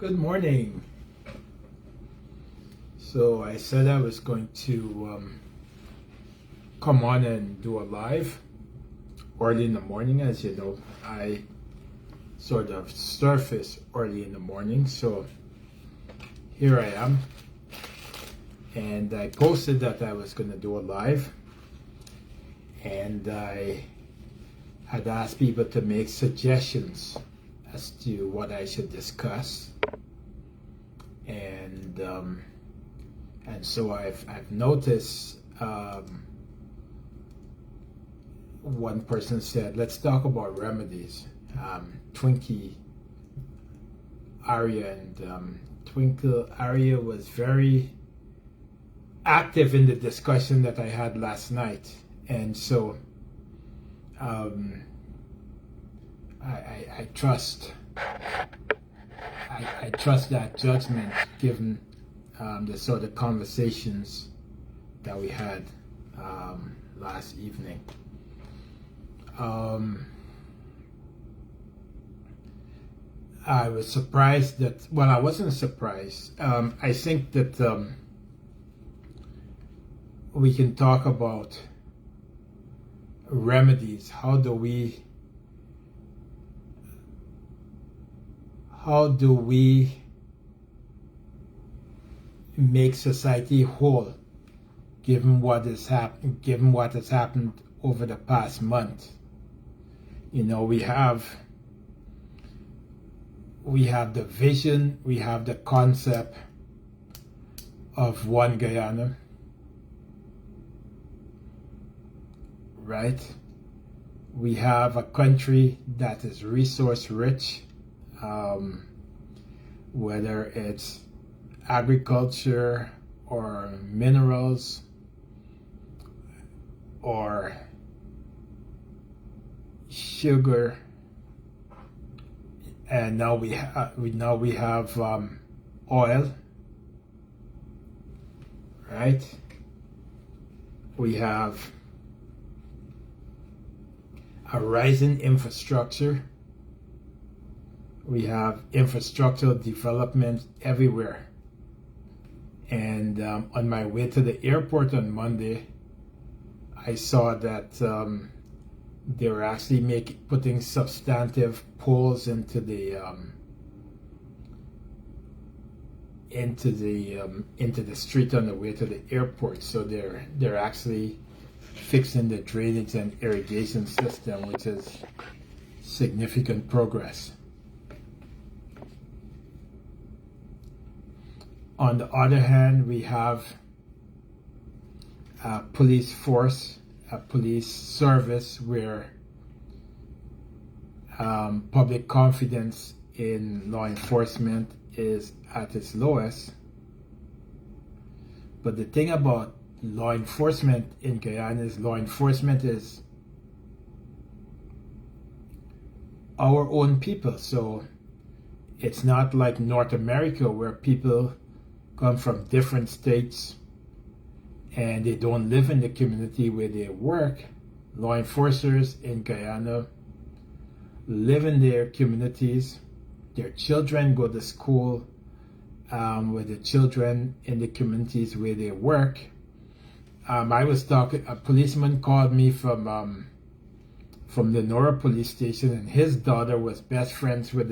Good morning. So I said I was going to come on and do a live early in the morning. As you know, I sort of surface early in the morning. So here I am. And I posted that I was going to do a live. And I had asked people to make suggestions as to what I should discuss. And so I've noticed one person said, let's talk about remedies. Twinkie Aria and Twinkle Aria was very active in the discussion that I had last night. And so I trust that judgment given the sort of conversations that we had last evening. I was surprised that, well, I wasn't surprised. I think that we can talk about remedies. How do we make society whole, given what has happened over the past month? You know, we have the vision, we have the concept of one Guyana, right? We have a country that is resource rich, whether it's agriculture or minerals or sugar, and now we have oil, right? We have a rising infrastructure. We have infrastructural development everywhere. And on my way to the airport on Monday, I saw that they were actually putting substantive poles into the street on the way to the airport. So they're actually fixing the drainage and irrigation system, which is significant progress. On the other hand, we have a police force, a police service where public confidence in law enforcement is at its lowest. But the thing about law enforcement in Guyana is law enforcement is our own people. So it's not like North America where people come from different states and they don't live in the community where they work. Law enforcers in Guyana live in their communities. Their children go to school with the children in the communities where they work. I was talking, a policeman called me from the Nora police station, and his daughter was best friends with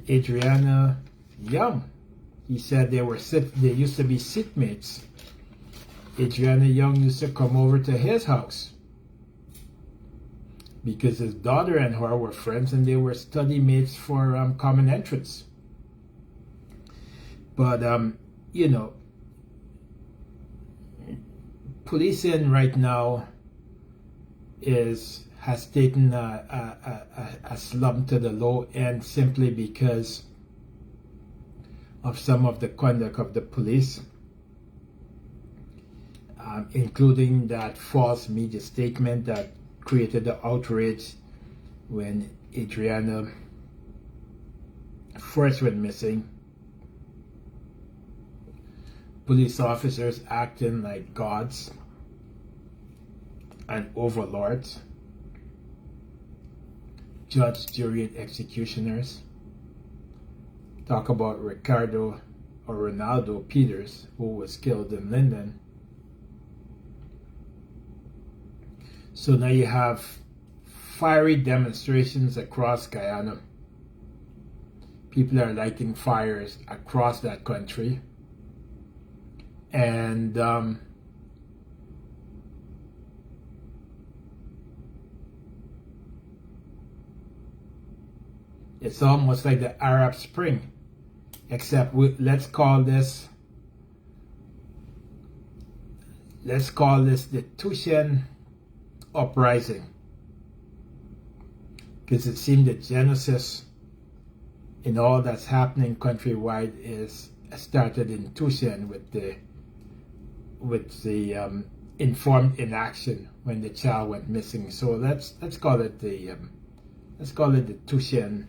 Adriana Younge. He said they used to be seatmates. Adriana Younge used to come over to his house because his daughter and her were friends, and they were study mates for common entrance. But you know, policing right now has taken a slump to the low end simply because of some of the conduct of the police, including that false media statement that created the outrage when Adriana first went missing. Police officers acting like gods and overlords, judge, jury, and executioners. talk about Ricardo or Ronaldo Peters, who was killed in Linden. So now you have fiery demonstrations across Guyana. People are lighting fires across that country. And it's almost like the Arab Spring, except let's call this the Tuschen Uprising, because it seemed the genesis in all that's happening countrywide is started in Tuschen with the informed inaction when the child went missing. So let's call it the Tuschen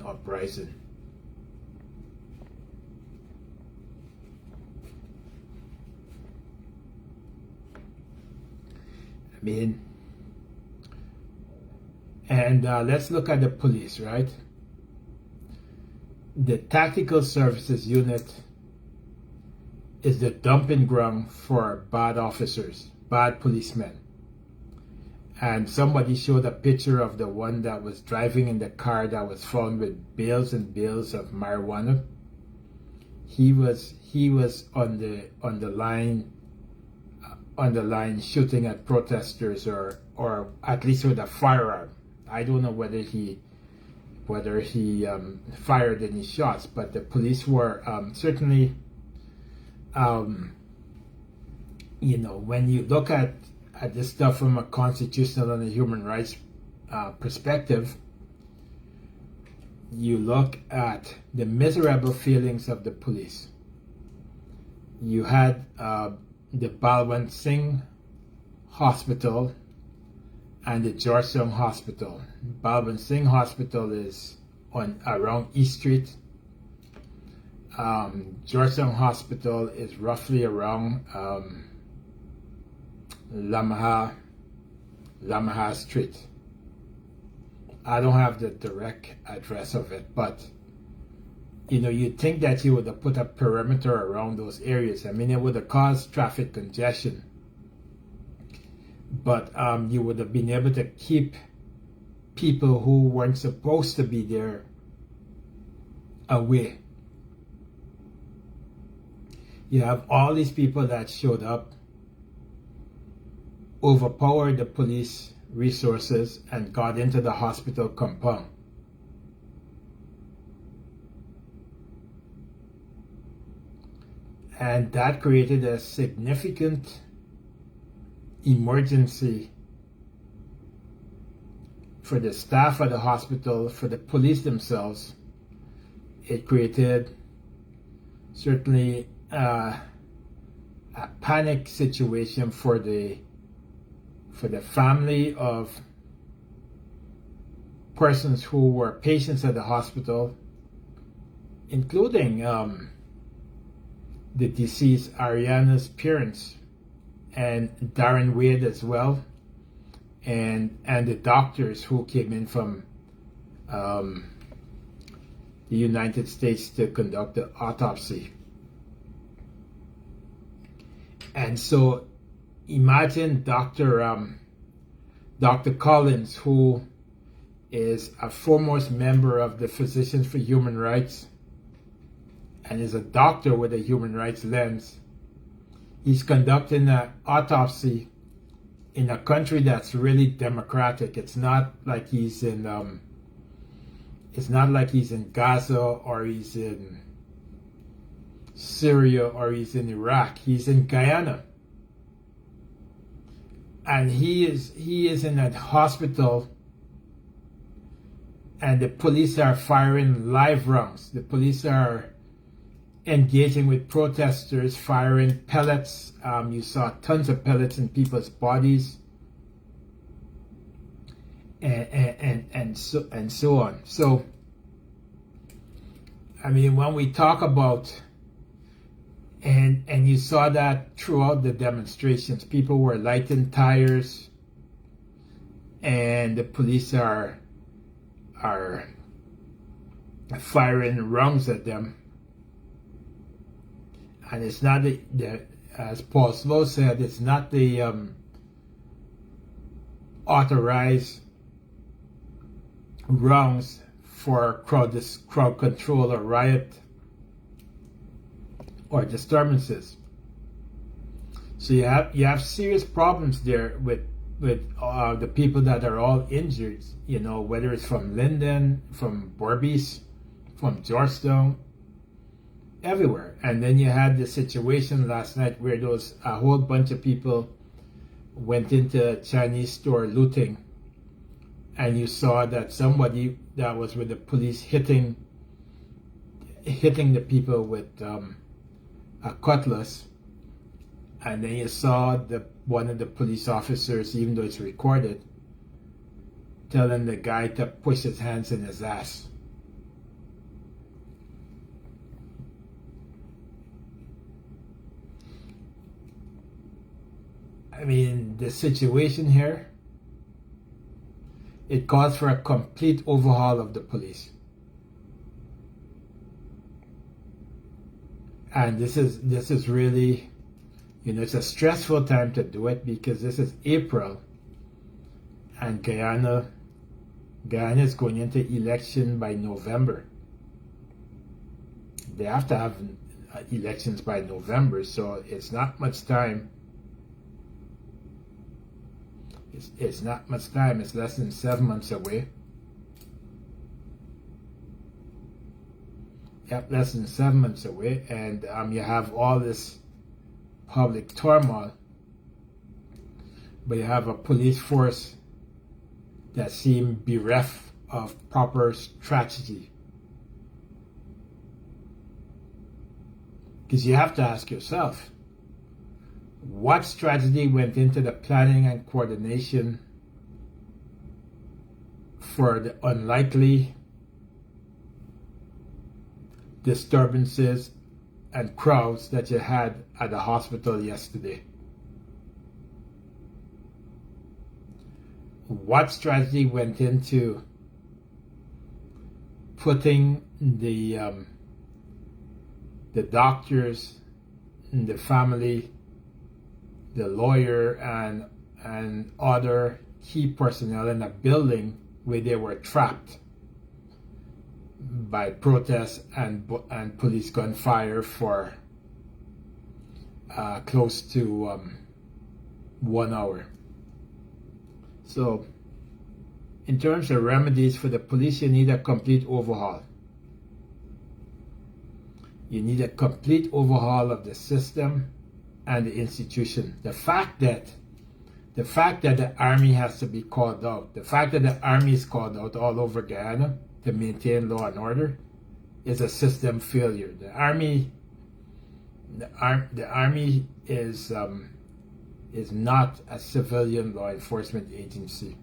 Uprising. I mean, and let's look at the police, right? The Tactical Services Unit is the dumping ground for bad officers, bad policemen. And somebody showed a picture of the one that was driving in the car that was found with bales and bales of marijuana. He was on the line shooting at protesters, or at least with a firearm. I don't know whether he fired any shots, but the police were certainly, when you look at this stuff from a constitutional and a human rights perspective, you look at the miserable feelings of the police. You had the Balwant Singh Hospital and the Georgetown Hospital. Balwant Singh Hospital is around East Street. Georgetown Hospital is roughly around Lamaha Street. I don't have the direct address of it, but you'd think that you would have put a perimeter around those areas. I mean, it would have caused traffic congestion, but you would have been able to keep people who weren't supposed to be there away. You have all these people that showed up, overpowered the police resources, and got into the hospital compound. And that created a significant emergency for the staff of the hospital, for the police themselves. It created certainly a panic situation for the family of persons who were patients at the hospital, including the deceased Adriana's parents and Darren Wade as well, and the doctors who came in from the United States to conduct the autopsy. And so imagine Dr. Collins, who is a foremost member of the Physicians for Human Rights and is a doctor with a human rights lens. He's conducting an autopsy in a country that's really democratic. It's not like he's in Gaza, or he's in Syria, or he's in Iraq. He's in Guyana. And he is in a hospital, and the police are firing live rounds. The police are engaging with protesters, firing pellets. You saw tons of pellets in people's bodies, and so on. So, I mean, when we talk about, and you saw that throughout the demonstrations, people were lighting tires, and the police are firing rounds at them. And it's not as Paul Slow said, it's not the authorized rounds for crowd control or riot or disturbances. So you have serious problems there with the people that are all injured. You know, whether it's from Linden, from Berbice, from Georgetown, everywhere. And then you had the situation last night where a whole bunch of people went into a Chinese store looting, and you saw that somebody that was with the police hitting the people with a cutlass, and then you saw one of the police officers, even though it's recorded, telling the guy to push his hands in his ass. I mean, the situation here, it calls for a complete overhaul of the police. And this is really, you know, it's a stressful time to do it because this is April, and Guyana is going into election by November. They have to have elections by November, so it's not much time. It's not much time. It's less than 7 months away. Yep, less than 7 months away, and you have all this public turmoil, but you have a police force that seem bereft of proper strategy. Because you have to ask yourself, what strategy went into the planning and coordination for the unlikely disturbances and crowds that you had at the hospital yesterday? What strategy went into putting the doctors, the family, the lawyer, and other key personnel in a building where they were trapped by protests and police gunfire for close to 1 hour? So, in terms of remedies for the police, you need a complete overhaul. You need a complete overhaul of the system and the institution. The fact that the army has to be called out, the fact that the army is called out all over Guyana to maintain law and order, is a system failure. The army is not a civilian law enforcement agency,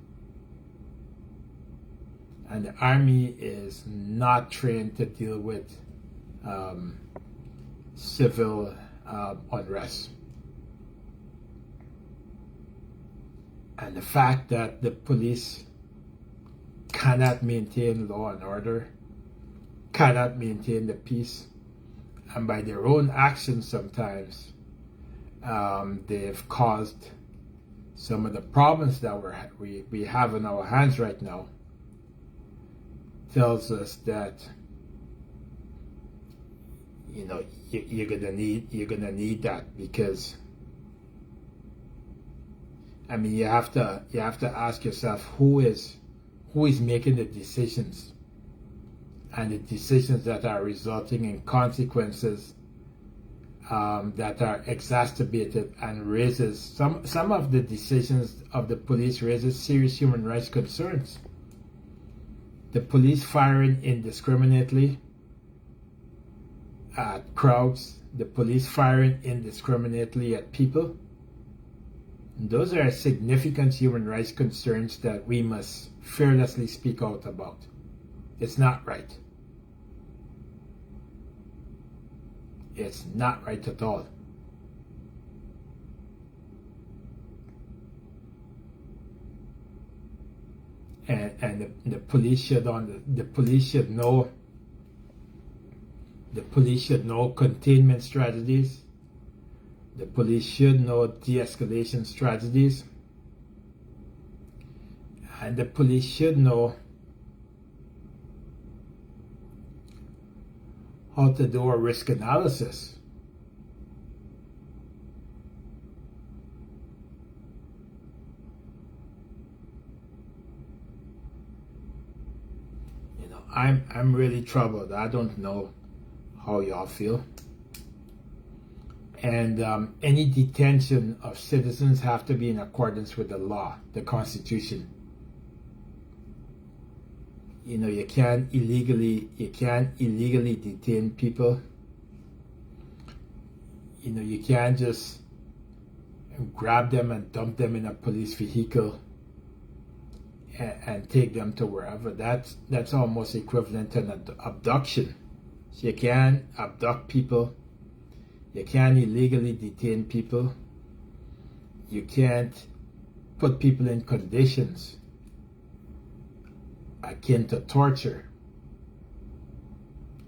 and the army is not trained to deal with civil unrest. And the fact that the police cannot maintain law and order, cannot maintain the peace, and by their own actions sometimes they've caused some of the problems that we have in our hands right now, tells us that, you know, you're gonna need that, because I mean you have to ask yourself who is making the decisions, and the decisions that are resulting in consequences that are exacerbated and raises some of the decisions of the police raises serious human rights concerns. The police firing indiscriminately at crowds, the police firing indiscriminately at people, those are significant human rights concerns that we must fearlessly speak out about. It's not right. It's not right at all. And the police should know The police should know containment strategies. The police should know de-escalation strategies. And the police should know how to do a risk analysis. You know, I'm really troubled. I don't know how y'all feel. And any detention of citizens have to be in accordance with the law, the Constitution. You know, you can't illegally detain people. You know, you can't just grab them and dump them in a police vehicle and take them to wherever. That's almost equivalent to an abduction. So you can't abduct people. You can't illegally detain people. You can't put people in conditions akin to torture.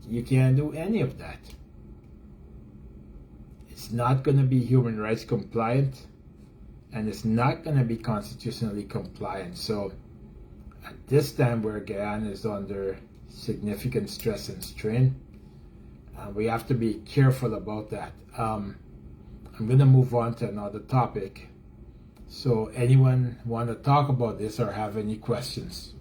You can't do any of that. It's not going to be human rights compliant, and it's not going to be constitutionally compliant. So at this time where Guyana is under significant stress and strain, we have to be careful about that. I'm going to move on to another topic. So anyone want to talk about this or have any questions?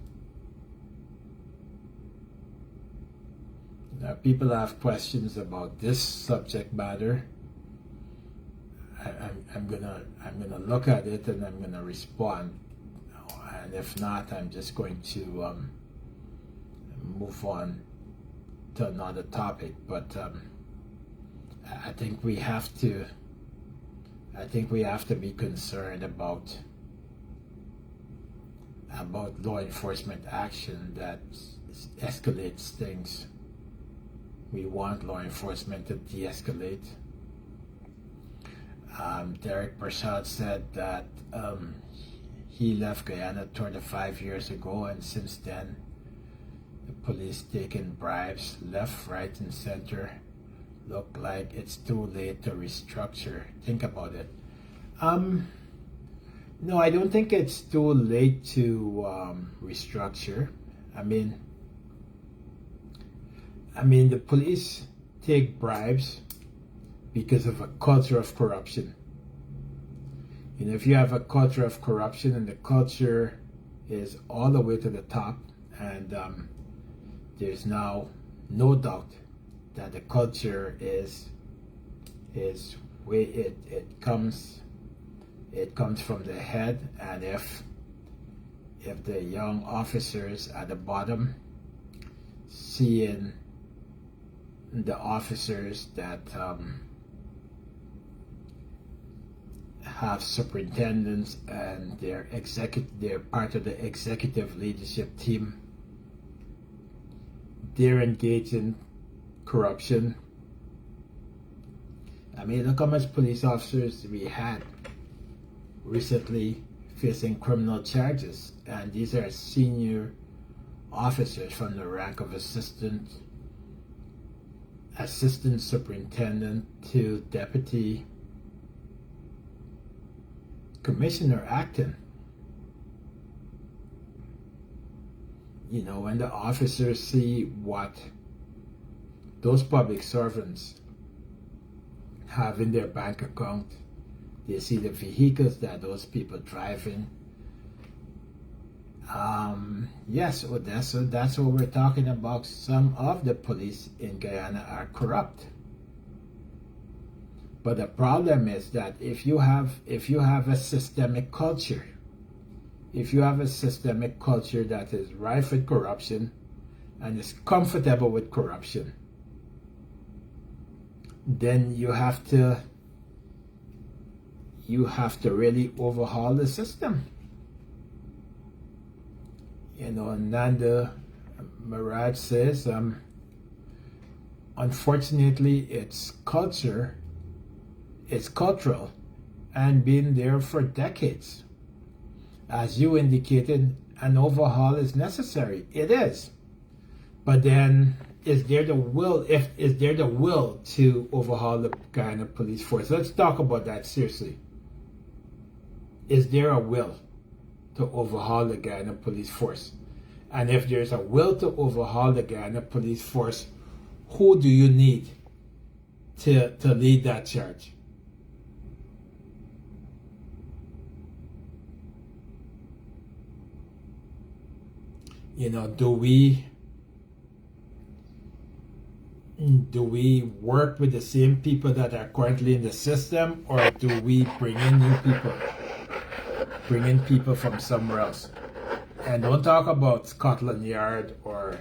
Now, people have questions about this subject matter. I'm gonna look at it and I'm gonna respond. And if not, I'm just going to move on to another topic. But I think we have to be concerned about law enforcement action that escalates things. We want law enforcement to de-escalate. Derek Prashad said that he left Guyana 25 years ago, and since then the police taking bribes left, right, and center. Look like it's too late to restructure. Think about it. No, I don't think it's too late to restructure. I mean, the police take bribes because of a culture of corruption. You know, if you have a culture of corruption and the culture is all the way to the top, and there's now no doubt that the culture is where it comes from the head, and if the young officers at the bottom seeing the officers that have superintendents and they're part of the executive leadership team, they're engaged in corruption. I mean, look how much police officers we had recently facing criminal charges, and these are senior officers from the rank of assistant superintendent to deputy commissioner acting. You know, when the officers see what those public servants have in their bank account, they see the vehicles that those people drive in. Yes, so that's what we're talking about. Some of the police in Guyana are corrupt. But the problem is that if you have a systemic culture, that is rife with corruption and is comfortable with corruption, then you have to really overhaul the system. You know, Nanda Maraj says, unfortunately, it's cultural and been there for decades. As you indicated, an overhaul is necessary. It is. But then is there the will? If is there the will to overhaul the Guyana Police Force? Let's talk about that seriously. Is there a will to overhaul the Guyana Police Force? And if there's a will to overhaul the Guyana Police Force, who do you need to lead that charge? You know, do we work with the same people that are currently in the system, or do we bring in new people? Bring in people from somewhere else? And don't talk about Scotland Yard or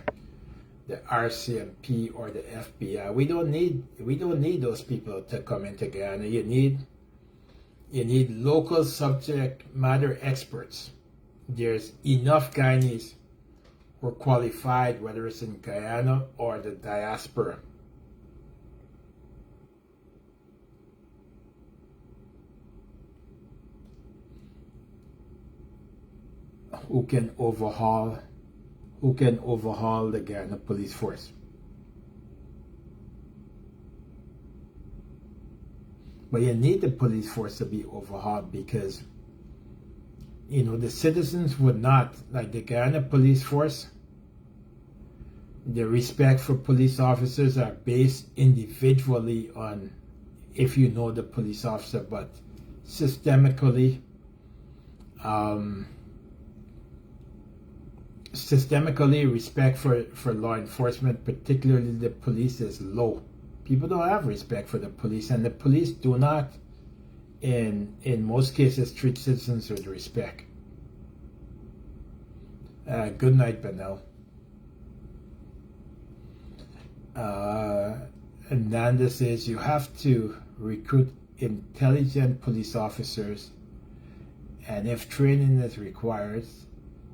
the RCMP or the FBI. We don't need those people to come into Guyana. You need local subject matter experts. There's enough Guyanese who are qualified, whether it's in Guyana or the diaspora. Who can overhaul the Guyana Police Force. But you need the police force to be overhauled because, you know, the citizens would not, like the Guyana Police Force, the respect for police officers are based individually on if you know the police officer, but systemically, respect for law enforcement, particularly the police, is low. People don't have respect for the police, and the police do not, in most cases, treat citizens with respect. Good night, Benel. And Nanda says you have to recruit intelligent police officers, and if training is required,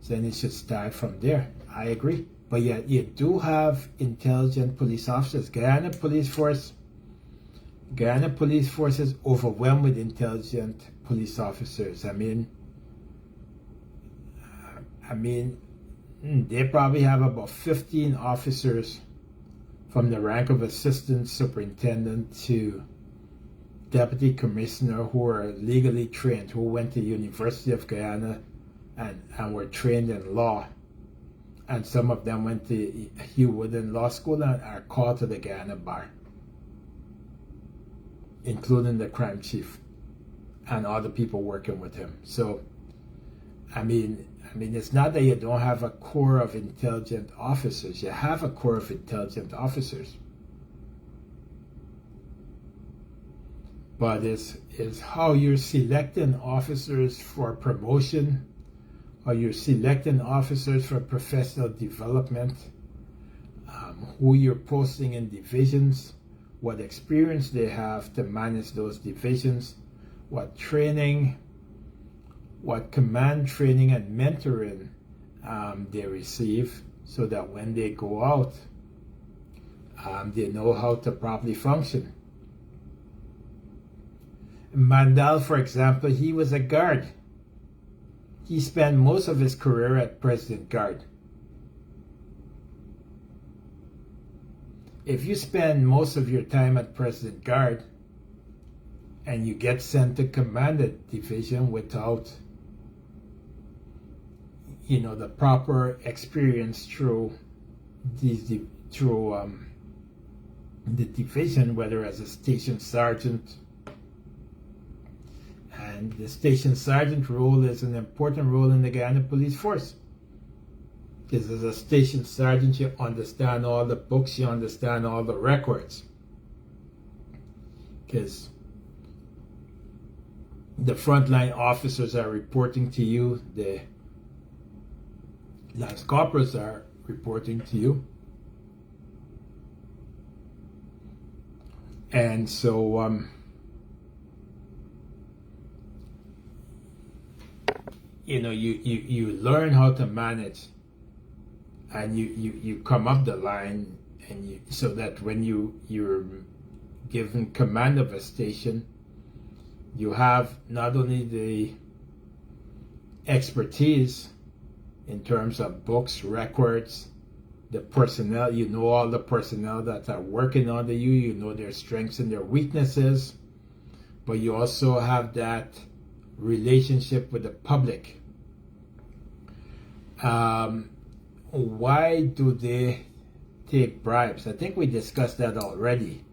then it should start from there. I agree. But yet you do have intelligent police officers. Guyana Police Force is overwhelmed with intelligent police officers. I mean, they probably have about 15 officers from the rank of assistant superintendent to deputy commissioner who are legally trained, who went to University of Guyana and were trained in law. And some of them went to Hugh Wooden Law School and are called to the Guyana Bar, including the crime chief and all the people working with him. So, I mean, it's not that you don't have a core of intelligent officers. You have a core of intelligent officers. But it's how you're selecting officers for promotion, or you're selecting officers for professional development, who you're posting in divisions, what experience they have to manage those divisions, what training, what command training and mentoring they receive, so that when they go out, they know how to properly function. Mandel, for example, he was a guard. He spent most of his career at President Guard. If you spend most of your time at President Guard and you get sent to command a division without, you know, the proper experience through the division, whether as a station sergeant, and the station sergeant role is an important role in the Guyana Police Force. Because as a station sergeant, you understand all the books, you understand all the records. Because the frontline officers are reporting to you, the lance corporals are reporting to you. And so, you know, you learn how to manage, and you come up the line, and so that when you're given command of a station, you have not only the expertise in terms of books, records, the personnel, you know all the personnel that are working under you, you know their strengths and their weaknesses, but you also have that relationship with the public. Why do they take bribes? I think we discussed that already.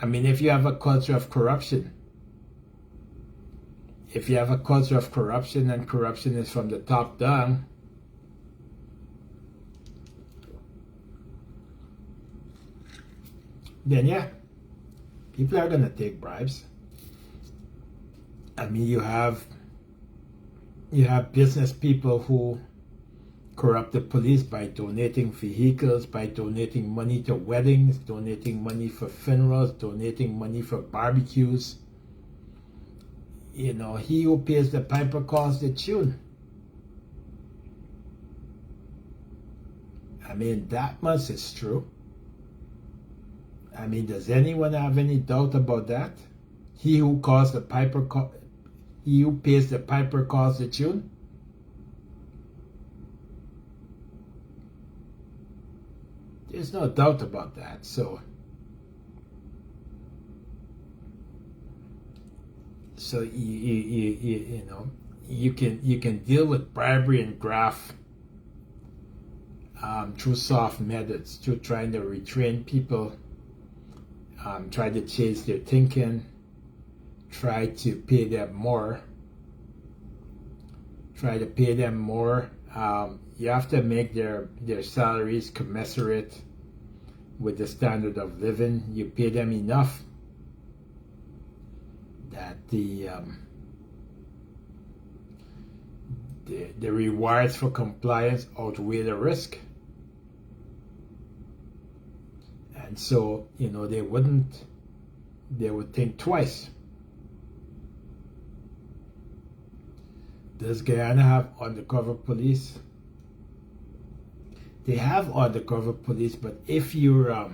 I mean, if you have a culture of corruption, and corruption is from the top down, then yeah, people are going to take bribes. I mean, you have business people who corrupt the police by donating vehicles, by donating money to weddings, donating money for funerals, donating money for barbecues. You know, he who pays the piper calls the tune. I mean, that much is true. I mean, does anyone have any doubt about that? He who pays the piper calls the tune. There's no doubt about that. So you know, you can deal with bribery and graft through soft methods, through trying to retrain people, try to change their thinking, try to pay them more. You have to make their salaries commensurate with the standard of living. You pay them enough that the rewards for compliance outweigh the risk. And so, you know, they would think twice. Does Guyana have undercover police? They have undercover police, but if you're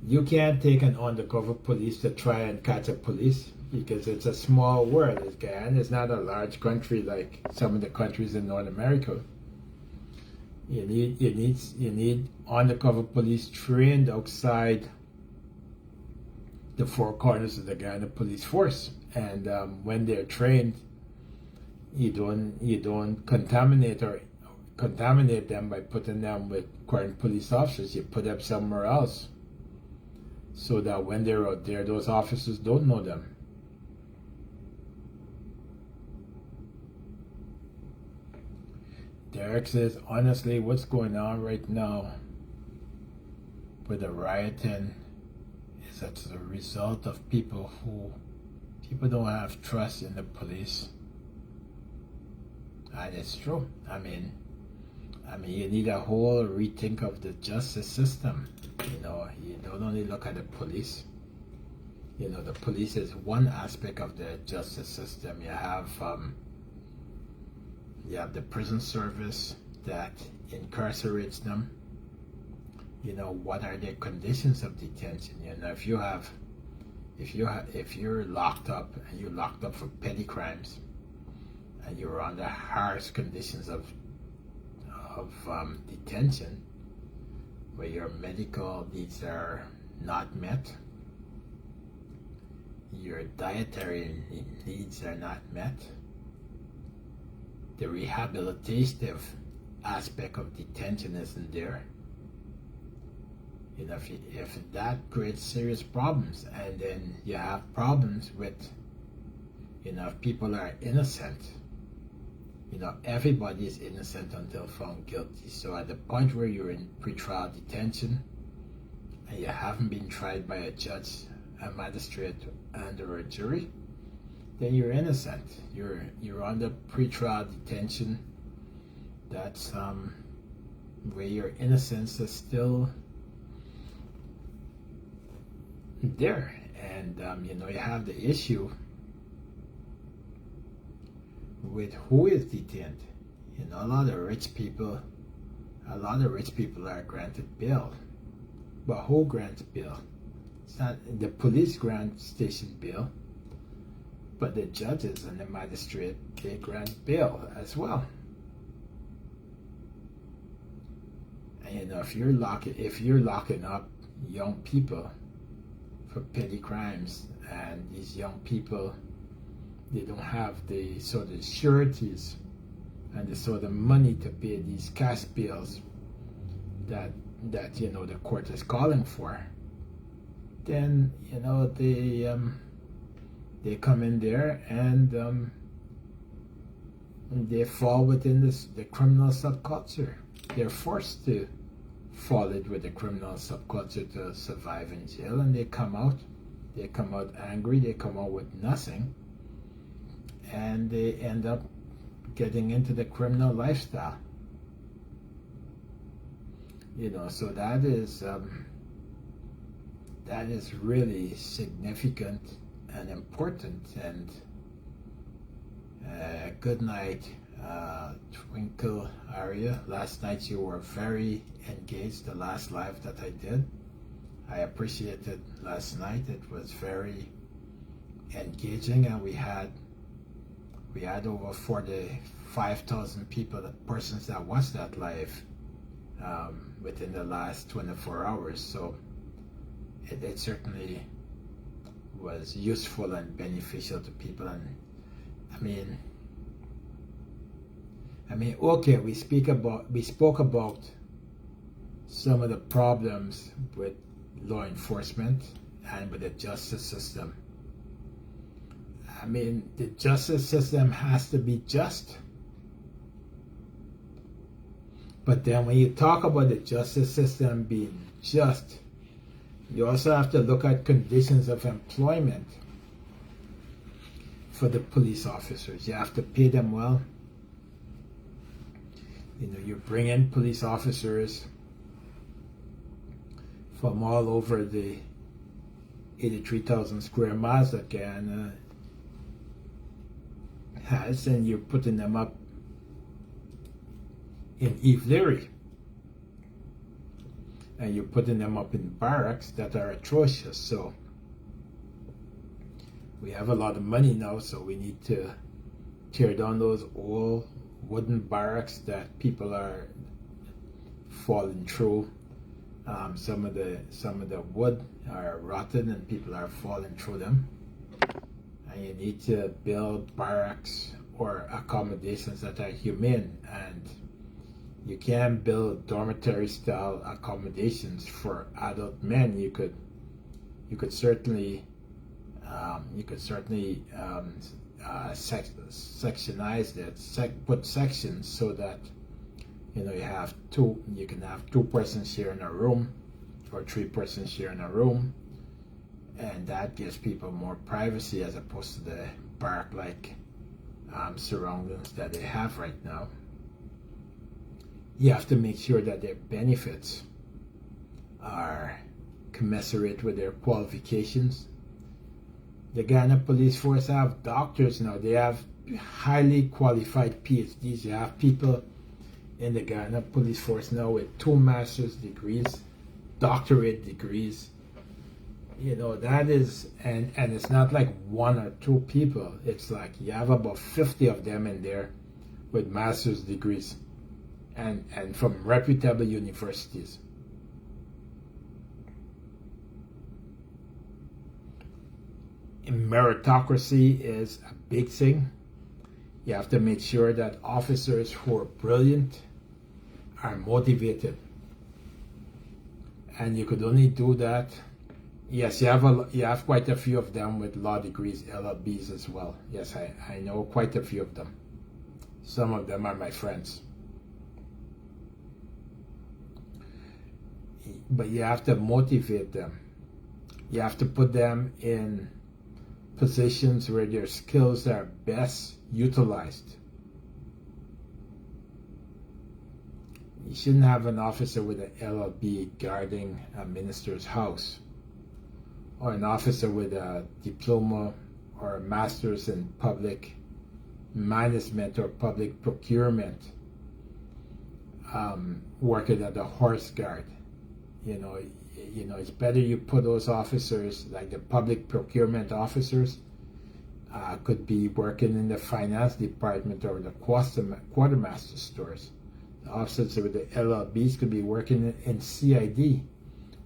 you can't take an undercover police to try and catch a police, because it's a small world. Guyana is not a large country like some of the countries in North America. You need undercover police trained outside the four corners of the Guyana Police Force, and when they're trained, you don't contaminate them by putting them with current police officers. You put them somewhere else, so that when they're out there, those officers don't know them. Derek says, honestly, what's going on right now with the rioting is as a result of people don't have trust in the police. And it's true. I mean, you need a whole rethink of the justice system. You know, you don't only look at the police. You know, the police is one aspect of the justice system. You have the prison service that incarcerates them. You know, what are their conditions of detention? You know, if you're locked up and you're locked up for petty crimes, and you're under harsh conditions of detention, where your medical needs are not met, your dietary needs are not met, the rehabilitative aspect of detention isn't there. You know, if that creates serious problems, and then you have problems with, you know, if people are innocent, you know, everybody is innocent until found guilty. So at the point where you're in pretrial detention and you haven't been tried by a judge, a magistrate, and/or a jury, then you're innocent. You're under pretrial detention. That's where your innocence is still there. And you know, you have the issue with who is detained. You know, a lot of rich people are granted bail. But who grants bail? It's not the police grant station bail, but the judges and the magistrate, they grant bail as well. You know, if you're locking up young people for petty crimes, and these young people, they don't have the sort of sureties and the sort of money to pay these cash bills that you know the court is calling for, then you know they come in there and they fall within the criminal subculture. They're forced to fall in with the criminal subculture to survive in jail, and they come out angry, they come out with nothing, and they end up getting into the criminal lifestyle. You know, so that is really significant and important. And good night, Twinkle Aria. Last night you were very engaged. The last live that I did, I appreciated last night. It was very engaging, and we had over 45,000 persons that watched that live within the last 24 hours. So it certainly was useful and beneficial to people. And I mean, okay, we spoke about some of the problems with law enforcement and with the justice system. I mean, the justice system has to be just. But then when you talk about the justice system being just, you also have to look at conditions of employment for the police officers. You have to pay them well. You know, you bring in police officers from all over the 83,000 square miles that Guyana has, and you're putting them up in Eve Leary, and you're putting them up in barracks that are atrocious. So we have a lot of money now, so we need to tear down those old wooden barracks that people are falling through. Some of the wood are rotten and people are falling through them. And you need to build barracks or accommodations that are humane. And you can't build dormitory style accommodations for adult men. You could certainly sectionize that, put sections so that you know you can have 2 persons sharing a room or 3 persons sharing a room, and that gives people more privacy as opposed to the barrack-like surroundings that they have right now. You have to make sure that their benefits are commensurate with their qualifications. The Guyana Police Force have doctors now. They have highly qualified PhDs. You have people in the Guyana Police Force now with 2 master's degrees, doctorate degrees. You know, that is, and it's not like 1 or 2 people. It's like you have about 50 of them in there with master's degrees and from reputable universities. Meritocracy is a big thing. You have to make sure that officers who are brilliant are motivated, and you could only do that. Yes, you have quite a few of them with law degrees, LLBs as well. Yes, I know quite a few of them. Some of them are my friends. But you have to motivate them. You have to put them in positions where their skills are best utilized. You shouldn't have an officer with an LLB guarding a minister's house, or an officer with a diploma or a master's in public management or public procurement working at a horse guard. You know, it's better you put those officers, like the public procurement officers, could be working in the finance department or the quartermaster stores. The officers with the LLBs could be working in CID,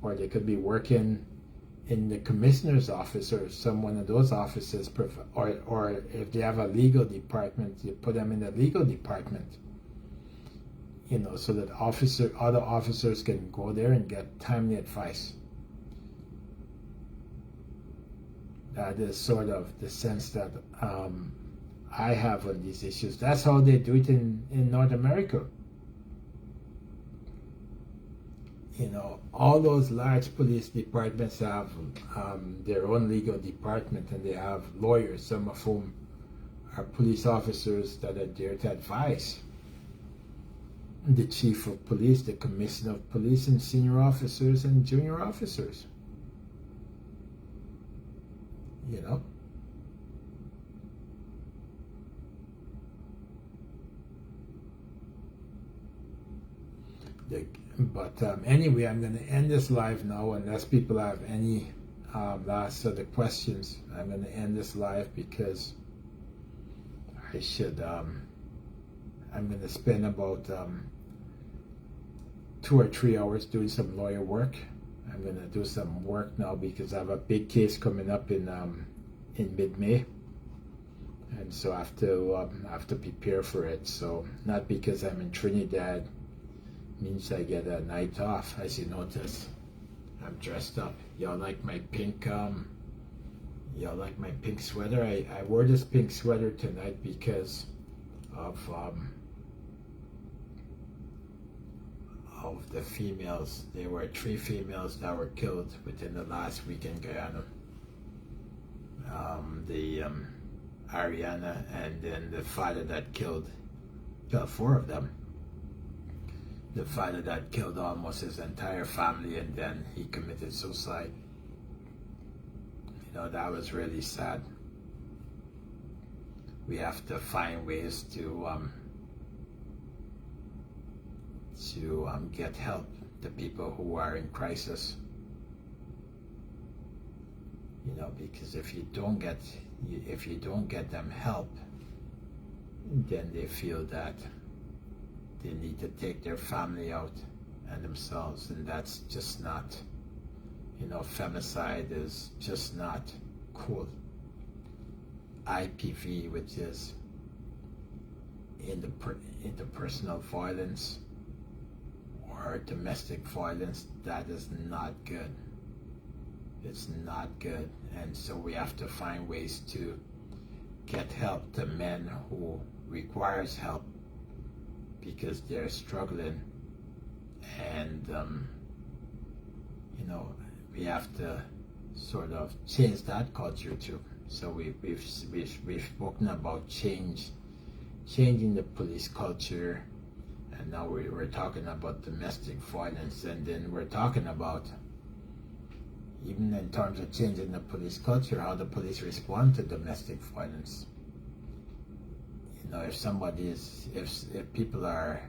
or they could be working in the commissioner's office or some one of those offices, or if they have a legal department, you put them in the legal department, so that other officers can go there and get timely advice. That is sort of the sense that I have on these issues. That's how they do it in North America. All those large police departments have their own legal department, and they have lawyers, some of whom are police officers that are there to advise the chief of police, the commissioner of police, and senior officers and junior officers. But anyway, I'm going to end this live now, unless people have any last other questions. I'm going to end this live because I'm going to spend about 2 or 3 hours doing some lawyer work. I'm going to do some work now because I have a big case coming up in mid-May, and so I have to prepare for it. So not because I'm in Trinidad means I get a night off. As you notice, I'm dressed up. Y'all like my pink sweater? I wore this pink sweater tonight because of the females. There were 3 females that were killed within the last week in Guyana. Adriana, and then the father that killed 4 of them. The father that killed almost his entire family, and then he committed suicide. That was really sad. We have to find ways to get help to people who are in crisis. Because if you don't get them help, then they feel that they need to take their family out and themselves, and that's just not, femicide is just not cool. IPV, which is interpersonal violence or domestic violence, that is not good. It's not good, and so we have to find ways to get help to men who requires help because they're struggling, and we have to sort of change that culture too. So we've spoken about changing the police culture, and now we're talking about domestic violence, and then we're talking about, even in terms of changing the police culture, how the police respond to domestic violence. If people are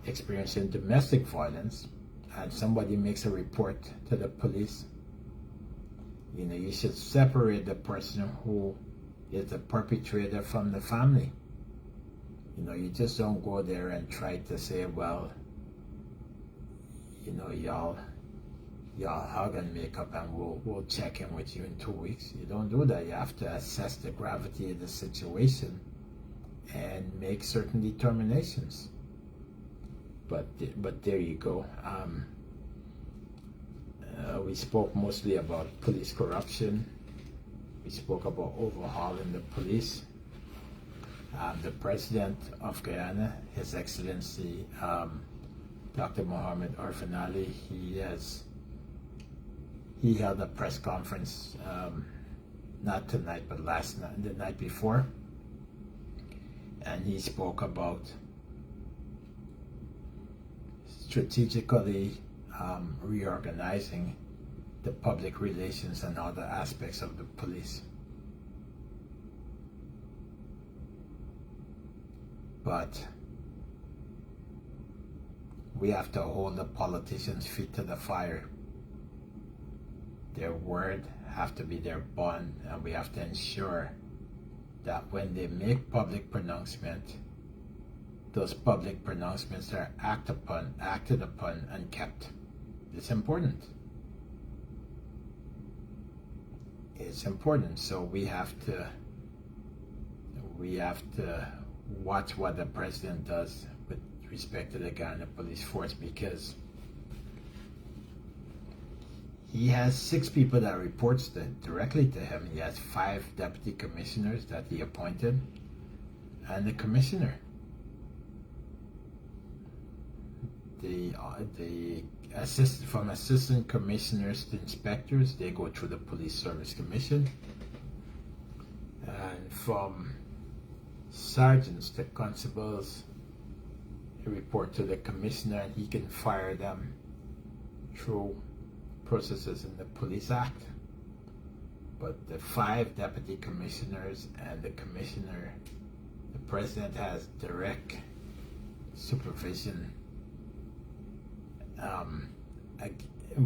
experiencing domestic violence and somebody makes a report to the police, you should separate the person who is the perpetrator from the family. You just don't go there and try to say, well, y'all hug and make up and we'll check in with you in 2 weeks. You don't do that. You have to assess the gravity of the situation and make certain determinations. But there you go. We spoke mostly about police corruption. We spoke about overhauling the police. The President of Guyana, His Excellency Dr. Mohammed Arfan Ali, he held a press conference, not tonight, but the night before, and he spoke about strategically reorganizing the public relations and other aspects of the police. But we have to hold the politicians' feet to the fire. Their word have to be their bond, and we have to ensure that when they make public pronouncement, those public pronouncements are acted upon, and kept. It's important. It's important. So we have to watch what the president does with respect to the Guyana Police Force, because he has 6 people that reports directly to him. He has 5 deputy commissioners that he appointed, and the commissioner. From assistant commissioners to inspectors, they go through the Police Service Commission, and from sergeants to constables, they report to the commissioner, and he can fire them through processes in the Police Act. But the 5 deputy commissioners and the commissioner, the president has direct supervision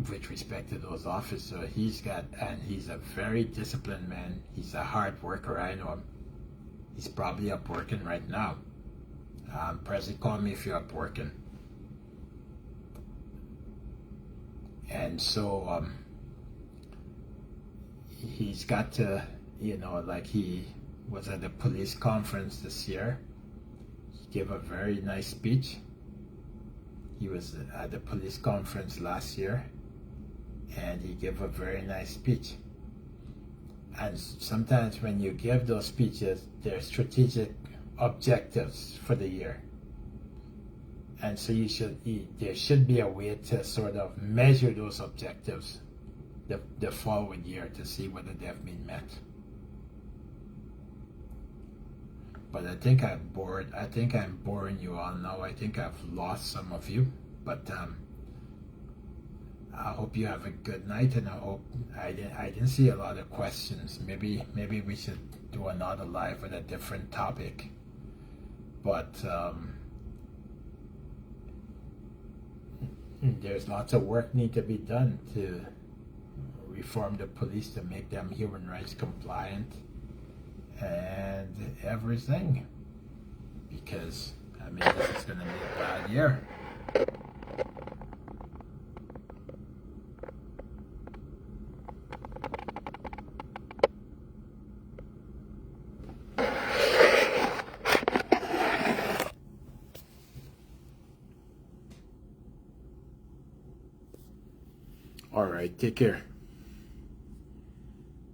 with respect to those officers. He's a very disciplined man. He's a hard worker. I know him. He's probably up working right now. President, call me if you're up working. And so he's got to, like he was at the police conference this year. He gave a very nice speech. He was at the police conference last year, and he gave a very nice speech. And sometimes when you give those speeches, they're strategic objectives for the year. And so there should be a way to sort of measure those objectives the following year to see whether they've been met. But I think I'm boring you all now. I think I've lost some of you. But I hope you have a good night, and I hope I didn't see a lot of questions. Maybe we should do another live with a different topic. But there's lots of work need to be done to reform the police, to make them human rights compliant and everything, because this is going to be a bad year. All right, take care.